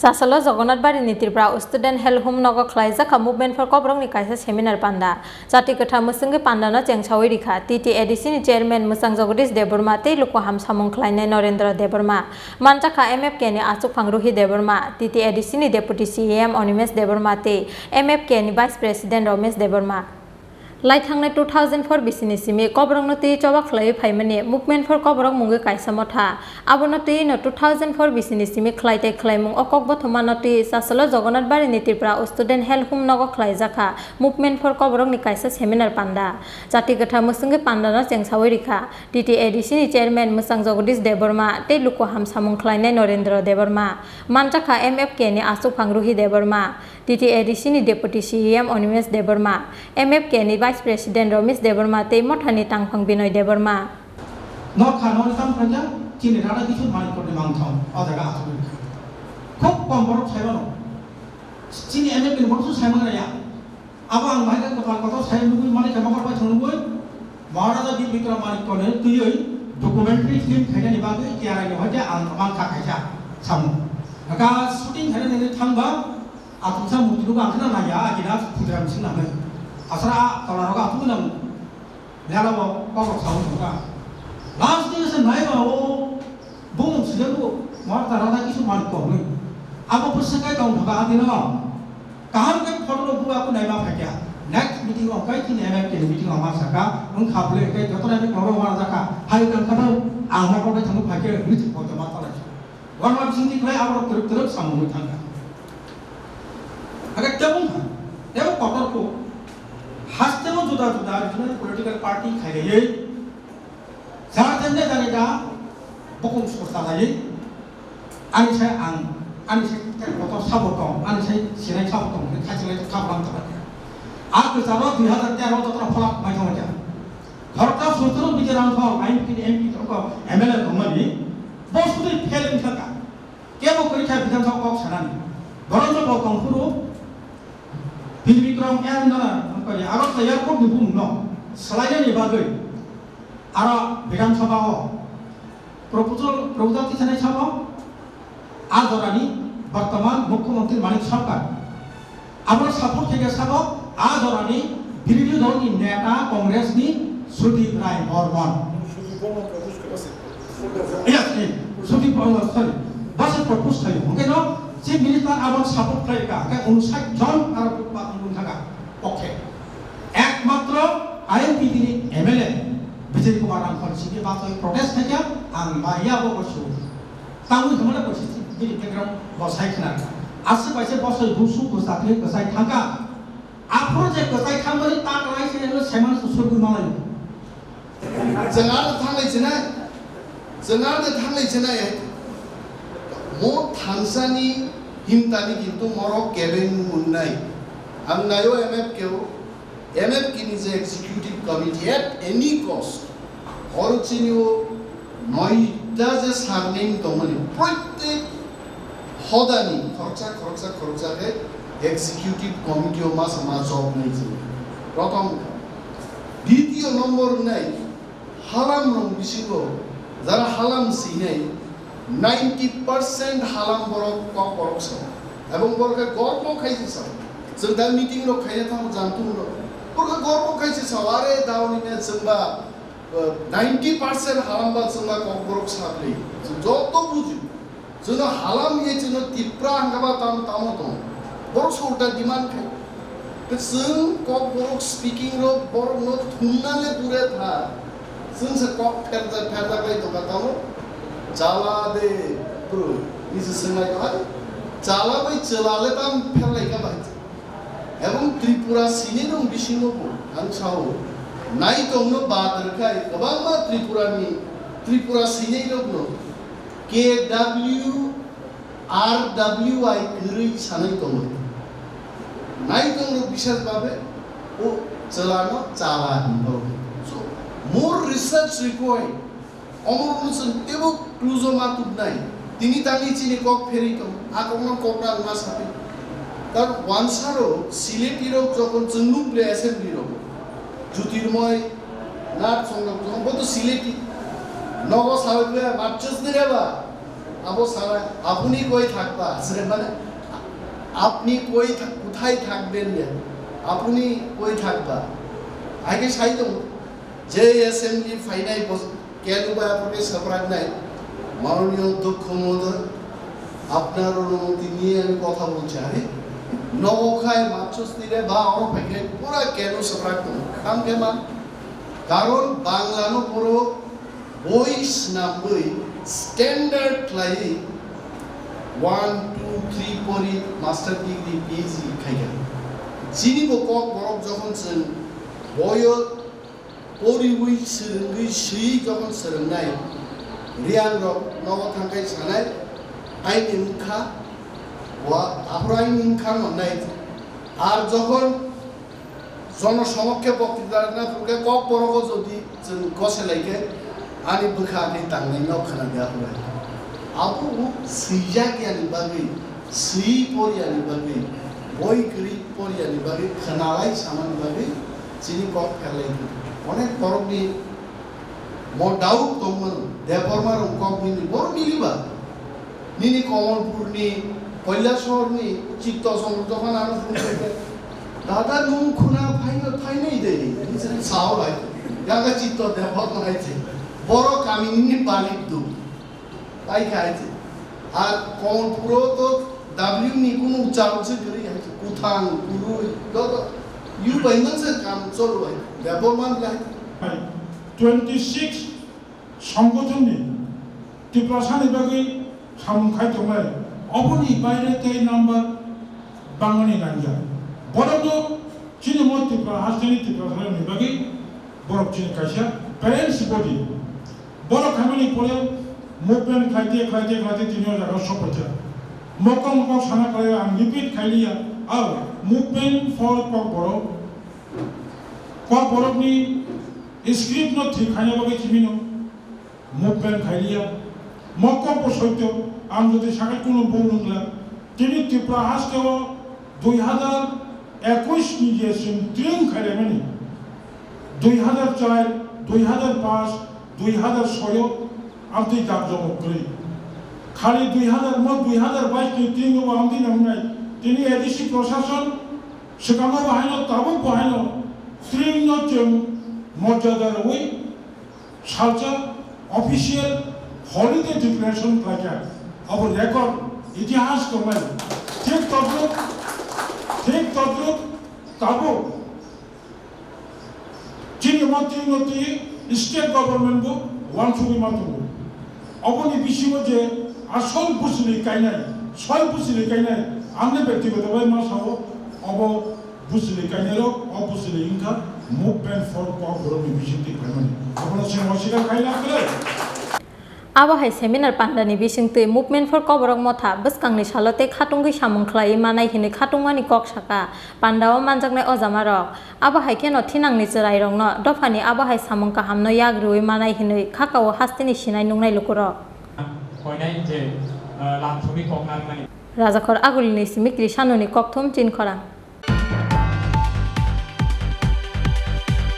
Sasalo Jagannath Bari Nitirpra Student Health Home Nogo Khlaijaka Movement for Kobrong ni kaisa seminar panda Jati Kotha Musungi Pandana Chengchawi Rikha TTADC ni Chairman Musang Jagadish Deborma tei Luko Ham Samung Khlainai Narendra Deborma Manchaka MFK ni Achuk Phangruhi Deborma TTADC ni Deputy CEM Onimesh Deborma tei MFK ni Vice President Ramesh Deborma Laithangna 2004 bisini simi Kobrong ti choba khlai phaimani Movement for Kobrong mungi kaisa motha abono ti no 2004 bisini simi khlaite khlaimung okok bothomano ti Sasalo Jagannath Bari Nitirpra Student Health Home Nogo Khlaijaka Movement for Kobrong ni kaisa seminar panda Jati Kotha Musungi Pandana Chengchawi Rikha TTADC ni Chairman Musang Jagadish Deborma tei Luko Ham Samung Khlainai Narendra Deborma Manchaka MFK ni Achuk Phangruhi Deborma TTADC ni Deputy CEM Onimesh Deborma MFK ni Vice President Ramesh Deborma tei Mothani Tangphang Binoy Deborma Not Hanon Sam Praja, Chile Rada Kishu Mani for the mountain, other Africa. Cook Pombor Simon. Chile and Epic Morsu Simonaya. Among my Kapakoto Simon Monica Maka Tunwood, Mara the Big Mani Corner to you, documentary film Helen Babu, Kiara Yohaja, and Manka Sam. A car shooting Helen in the Tamba, Atusam Mutuka Maya, Ginas Putam Sinam. Asra Kalaroga Tunam, Yellow Power Sound. Last day is a night of boom, Silu, Martha Radakishu Manko. Abu Pusaka on Pagadino. Kahaka Polo Buakunema Paka. Next meeting of Kaitin MFK meeting of Masaka, Unkable, Katoran, Mazaka, Haikan Kano, and Hoko Paka, written for the Matalaja. One of the play out of the some Mutanga. I got Tabunga, never Potoko. Hastemo Juda, political party, Kaya. Saatnya dari dah, bukan swasta lagi. Ani saya foto sabotong, ani saya sirai sabotong, kajian itu kapan terjadi. Aku cara 2013 terus falak macam macam. Harta sutro bicara soal MP terus MLA kembali, bos itu fail misalkan. Kita mau kerja bicara soal sana ni. Baru tu bawa kongkuru, Bikram yang mana, angkanya, agar saya pun dibung no. Selain ini bagai. Ara Vidansabha proposal ti sanai sabha Adorani Bartaman Mukhyamantri Manik Sarkar Amra support theke sabha Adorani Birodhi dol ni neta Congress ni Sudip Rai Bormon Yes, Sudip sorry Basa propose thayo okay no Chief Minister amar support khaika ke 59 জন আর পাবন থাকা পক্ষে একমাত্র IMPD ni MLA Bijay Kumar Angkor Sini Bato protest saja, Angmaya Bogosu. Tahu kemana posisi di background bosai kena. Asal baca bosai busu bosai bosai tangga. Apa je bosai tangga ni tak lain sih adalah seman susu gimana? Jangan thangai cina ya. Mo Tanzani himtani gitu morok keben munai. Angnayo MFK is the executive committee at any cost. Origino noida je sarning tomani. Proyek hodani khorcha ke executive committee o mas job nahi chhi. Prothom দ্বিতীয় নম্বর নাই হালাম রং বিশিগো যারা হালাম সিনে 90% হালাম বরক কপরক এবং বরকে গর্ব খাইছে সব जों दा मिटिं रो खायना थाम जानतु रो बरका गर्व खायसे सवारे दावनिने जोंबा 90% हालामबा जोंबा कबरक साबले जत बुझु जोंना हालाम ये जोंना तिप्रा हंगाबा ताम दं बरक सौटा डिमान्ड खाय तो जों कबरक स्पीकिंग रो बरक न थुननाले पुरे था जों से कब फेरदा गय दगा ताम जाला दे ब्रो इसे संनाय का जाला बै चलाले ताम फेरलाय का बाय এবং ত্রিপুরা সিনে দं বিসিংবো आंसाव नाय दंनो बादरखाय गोबांबा ত্রিপুরা সিনে दंनो KWRWI गरै सानै दं नाय दंनो बिसार बाबे ओ चलानो चाला हिंबो सो मोर रिसर्च रिक्वायर्ड अमरमुसन तेबो क्लुजो मातुब नाय तिनि तानि चिनि कक फेरि दं आकमन ककरा ना सापे তার ওয়ানসারও সিলেটিরও যখন জন্নুম প্লে অ্যাসেম্বলিরও জ্যোতির্ময় নাট সংগ্রাম যখন বলতো সিলেটি নব সাহেব বাচ্চাস দেবা আবো সারা আপনি কই থাকবা মানে আপনি কোথায় থাকবেন আপনি কই থাকবা আগে সাইতো যে অ্যাসেম্বলি ফাইনাই কেন বা আপনাকে সাপরাক নাই মাননীয় অধ্যক্ষ মহোদয় আপনার অনুমতি নিয়ে আমি কথা বলছি আরে নবখায় মাছস্তিরে বা অপেক্ষে পুরা কেন সাপরাক খাম কেমন কারণ বাংলানো পুরো বইস নাম বই স্ট্যান্ডার্ড ক্লাই 1, 2, 3 পরি মাস্টার ডিগ্রি পিএইচডি খাইগা যিনি কক বরক যখন जों বয় পরিবই सोलोंगै সেই যখন सोलोंनाय রিয়ান রক নব থাকাই সানায় আইনি মুখা ওয়া আফরাই মুখা ননাই আর যখন জনসমক্ষে বক্তৃতা না ফুকে কক বরক যদি जों গসেলাইকে आनि बोखानि तांनाय नाव खाना गया आबो सैजा गियानि बागै सै परियानि बागै बय गरी परियानि बागै खानालाय सामान बागै जिनि कक फेलाय अनेक बरकनि म डाउट दंमोन देबरमा कक मिनि बर मिलिबा निनि कमलपुरनि কৈলাসহরनि चित्त संरक्षण आरो फुंखे दादा नुं खुना फाइनै दे सावलाय यागा चित्त देबरमा आइছে বড় কামিনী বালিক দু তাই খাইছে আর কমলপুরও তো ডাব্লিউ নি কোনো উচ্চারণসে করে আছে কুথাং পুরু যত ইউ বাইনাসে কাম চলো ভাই ব্যবমান লাই 26 সংগঠননি ত্রিপুরাসানি বাগै সামুখাই তোমায় অবনি বাইরে তাই নাম্বার বাঙালি গাঞ্জা বড় চিনি মত ত্রিপুরা হাসনি ত্রিপুরাসানি বাগै বড় চিনি কাইসা প্যারেন্টস বডি বড় খামানি পড়ে মুভমেন্ট খাইতে তিনিও জায়গা সফলতা মকম সানা করে আম রিপিট খাইলিয়া আর মুভমেন্ট ফর কক বড়নি স্ক্রিপ্ট ন ঠিক খাইয়া বাকি চিমিনো মুভমেন্ট খাইলিয়া মকম সত্য আম যদি সাথে কোনো বউ নগলা তিনি ত্রিপুরা হাসকেও 2021 নিয়েছেন ট্রেন খাইলে মানে 2004 2005 2006 আমতি জাকজমক করে খালি 2022 নি তিন আমতি নামনাই তিনি এডিসি প্রশাসন সেখানে বাহাইনো তাবো বাহাইনো ত্রিন নচম মর্যাদার ওই সালচা অফিসিয়াল হলিডে ডিক্লারেশন প্লাকা অব রেকর্ড ইতিহাস কমাই ঠিক তদ্রুপ তাবো যিনি মন্ত্রী স্টেট গভর্নমেন্ট को ওয়ান ছবি মাত্র অবনি বিশিব যে আসল বুঝলি কাইনাই ছয় বুঝলি কাইনাই আমনে ব্যক্তিগতভাবে মা সাব অব বুঝলি কাইনারও অবুঝলি ইনকা মুভমেন্ট ফর কোঅপারেটিভ বিশিতি ফাইমানি আপনারা সে মশিকা খাইলা করে Abahai seminar pandani bisingtui movement for koborok motha bwskangni salote khatungui samungkhlai manai hini khatungmani kok saka pandao manjaknai ojamarok abahai keno thinangni cherairokno dofani abahai samung kahamno yagrui manai hini khakao hastini sinai nungnai lukurok koinai je lamthumi koknang mani Rajakhor agulini simikri sanuni kokthum chinkhora